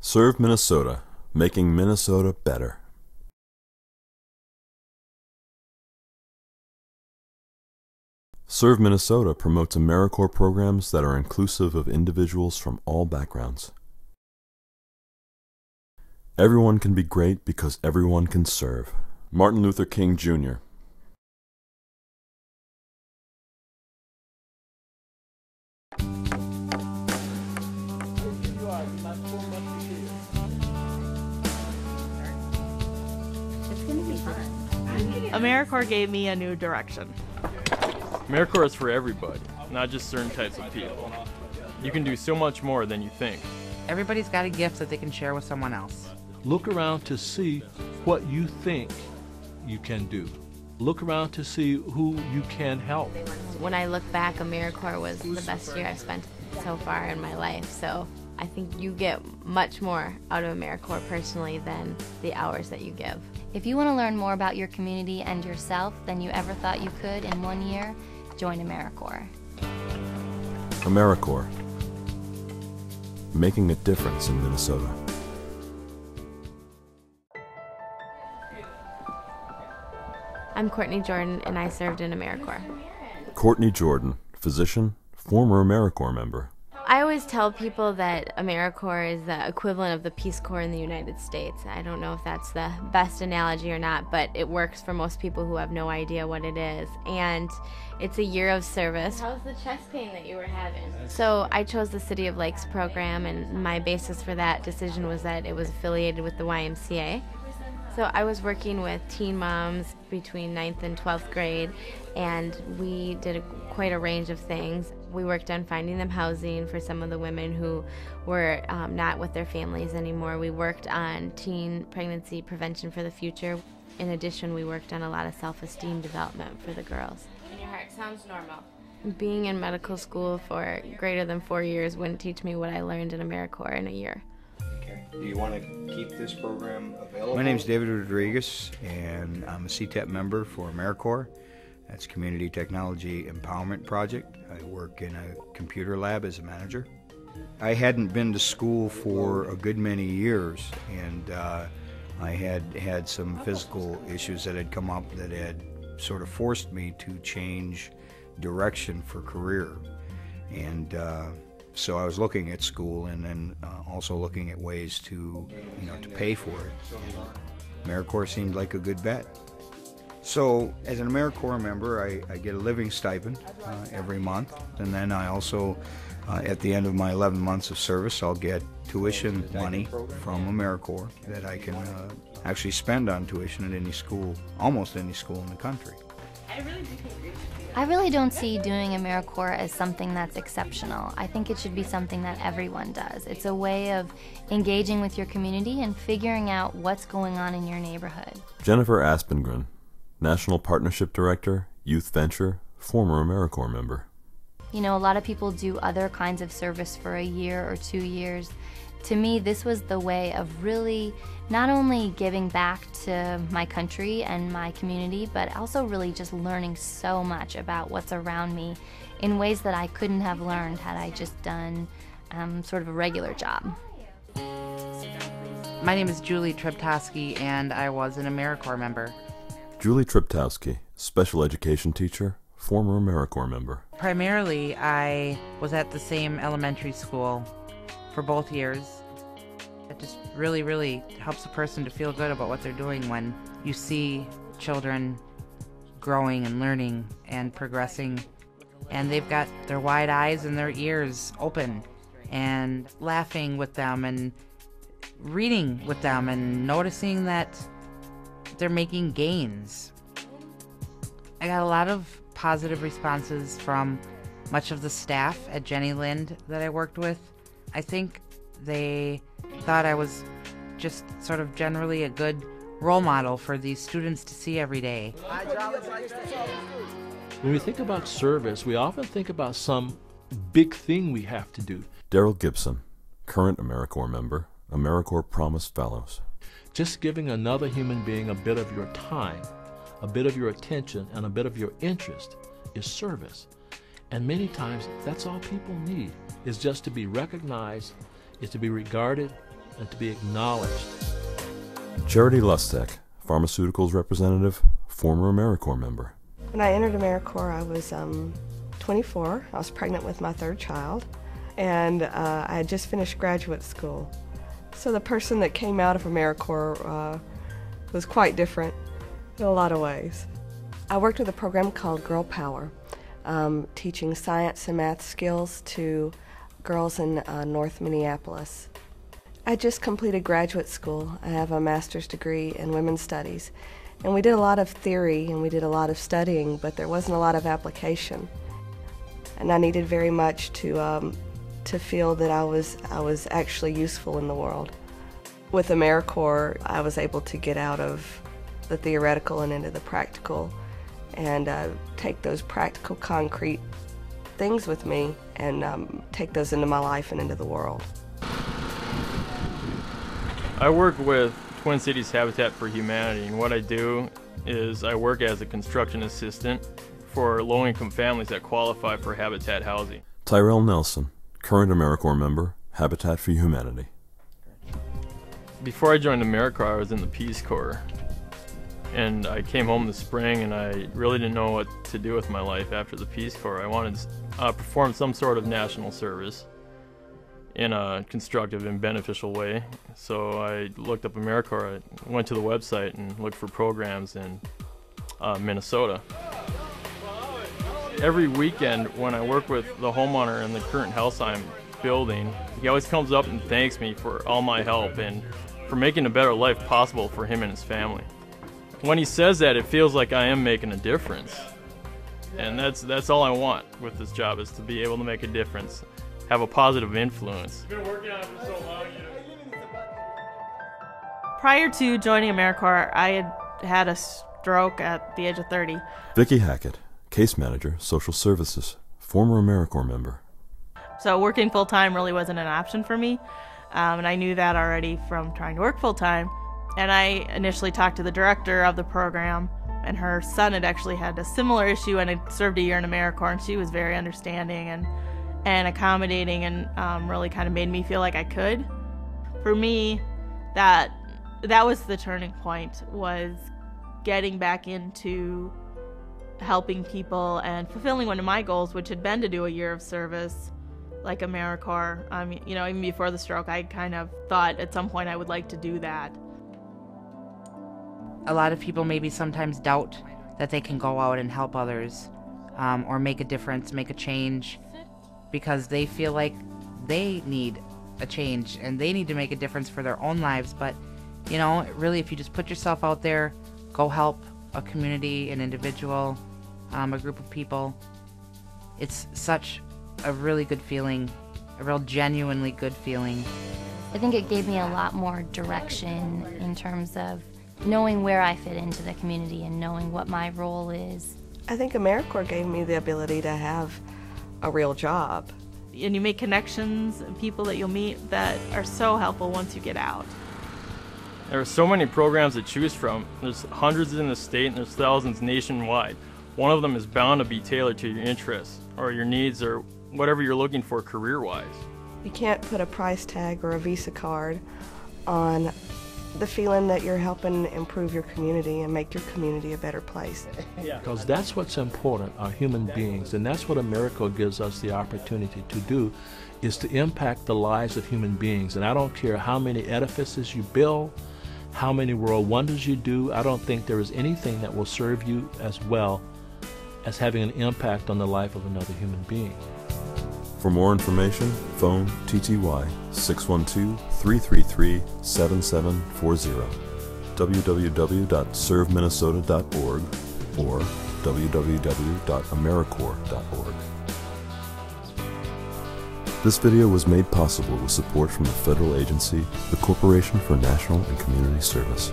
Serve Minnesota, making Minnesota better. Serve Minnesota promotes AmeriCorps programs that are inclusive of individuals from all backgrounds. Everyone can be great because everyone can serve. Martin Luther King, Jr. AmeriCorps gave me a new direction. AmeriCorps is for everybody, not just certain types of people. You can do so much more than you think. Everybody's got a gift that they can share with someone else. Look around to see what you think you can do. Look around to see who you can help. When I look back, AmeriCorps was the best year I've spent so far in my life. So I think you get much more out of AmeriCorps personally than the hours that you give. If you want to learn more about your community and yourself than you ever thought you could in 1 year, join AmeriCorps. AmeriCorps, making a difference in Minnesota. I'm Courtney Jordan, and I served in AmeriCorps. Courtney Jordan, physician, former AmeriCorps member. I always tell people that AmeriCorps is the equivalent of the Peace Corps in the United States. I don't know if that's the best analogy or not, but it works for most people who have no idea what it is. And it's a year of service. How's the chest pain that you were having? So I chose the City of Lakes program, and my basis for that decision was that it was affiliated with the YMCA. So I was working with teen moms between 9th and 12th grade, and we did quite a range of things. We worked on finding them housing for some of the women who were not with their families anymore. We worked on teen pregnancy prevention for the future. In addition, we worked on a lot of self-esteem development for the girls. And your heart sounds normal. Being in medical school for greater than 4 years wouldn't teach me what I learned in AmeriCorps in a year. Do you want to keep this program available? My name is David Rodriguez, and I'm a CTEP member for AmeriCorps. That's Community Technology Empowerment Project. I work in a computer lab as a manager. I hadn't been to school for a good many years, and I had some physical issues that had come up that had sort of forced me to change direction for career. And so I was looking at school and then also looking at ways to, to pay for it. AmeriCorps seemed like a good bet. So as an AmeriCorps member, I get a living stipend every month, and then I also, at the end of my 11 months of service, I'll get tuition money from AmeriCorps that I can actually spend on tuition at any school, almost any school in the country. I really don't see doing AmeriCorps as something that's exceptional. I think it should be something that everyone does. It's a way of engaging with your community and figuring out what's going on in your neighborhood. Jennifer Aspengren, National Partnership Director, Youth Venture, former AmeriCorps member. You know, a lot of people do other kinds of service for a year or 2 years. To me, this was the way of really not only giving back to my country and my community, but also really just learning so much about what's around me in ways that I couldn't have learned had I just done sort of a regular job. My name is Julie Treptowski, and I was an AmeriCorps member. Julie Treptowski, special education teacher, former AmeriCorps member. Primarily, I was at the same elementary school for both years. It just really, really helps a person to feel good about what they're doing when you see children growing and learning and progressing, and they've got their wide eyes and their ears open, and laughing with them and reading with them and noticing that they're making gains. I got a lot of positive responses from much of the staff at Jenny Lind that I worked with. I think they thought I was just sort of generally a good role model for these students to see every day. When we think about service, we often think about some big thing we have to do. Daryl Gibson, current AmeriCorps member, AmeriCorps Promise Fellows. Just giving another human being a bit of your time, a bit of your attention, and a bit of your interest is service. And many times, that's all people need, is just to be recognized, is to be regarded, and to be acknowledged. Charity Lustek, pharmaceuticals representative, former AmeriCorps member. When I entered AmeriCorps, I was 24. I was pregnant with my third child, and I had just finished graduate school. So the person that came out of AmeriCorps was quite different in a lot of ways. I worked with a program called Girl Power, teaching science and math skills to girls in North Minneapolis. I just completed graduate school. I have a master's degree in women's studies, and we did a lot of theory and we did a lot of studying, but there wasn't a lot of application. And I needed very much to feel that I was actually useful in the world. With AmeriCorps, I was able to get out of the theoretical and into the practical, and take those practical, concrete things with me and take those into my life and into the world. I work with Twin Cities Habitat for Humanity, and what I do is I work as a construction assistant for low-income families that qualify for Habitat housing. Tyrell Nelson, current AmeriCorps member, Habitat for Humanity. Before I joined AmeriCorps, I was in the Peace Corps, and I came home this spring and I really didn't know what to do with my life after the Peace Corps. I wanted to perform some sort of national service in a constructive and beneficial way. So I looked up AmeriCorps. I went to the website and looked for programs in Minnesota. Every weekend when I work with the homeowner in the current house I'm building, he always comes up and thanks me for all my help and for making a better life possible for him and his family. When he says that, it feels like I am making a difference. And that's all I want with this job, is to be able to make a difference, have a positive influence. You've been working on it for so long, Prior to joining AmeriCorps, I had had a stroke at the age of 30. Vicki Hackett, case manager, social services, former AmeriCorps member. So working full-time really wasn't an option for me, and I knew that already from trying to work full-time. And I initially talked to the director of the program, and her son had actually had a similar issue and had served a year in AmeriCorps, and she was very understanding and accommodating, and really kind of made me feel like I could. For me, that was the turning point, was getting back into helping people and fulfilling one of my goals, which had been to do a year of service like AmeriCorps. Even before the stroke, I kind of thought at some point I would like to do that. A lot of people maybe sometimes doubt that they can go out and help others, or make a difference, make a change, because they feel like they need a change and they need to make a difference for their own lives. But, really, if you just put yourself out there, go help a community, an individual, a group of people, it's such a really good feeling, a real genuinely good feeling. I think it gave me a lot more direction in terms of knowing where I fit into the community and knowing what my role is. I think AmeriCorps gave me the ability to have a real job. And you make connections and people that you'll meet that are so helpful once you get out. There are so many programs to choose from. There's hundreds in the state and there's thousands nationwide. One of them is bound to be tailored to your interests or your needs or whatever you're looking for career-wise. You can't put a price tag or a Visa card on the feeling that you're helping improve your community and make your community a better place. Because that's what's important, are human beings, and that's what AmeriCorps gives us the opportunity to do, is to impact the lives of human beings. And I don't care how many edifices you build, how many world wonders you do, I don't think there is anything that will serve you as well as having an impact on the life of another human being. For more information, phone TTY 612-333-7740, www.serveminnesota.org, or www.americorps.org. This video was made possible with support from the federal agency, the Corporation for National and Community Service.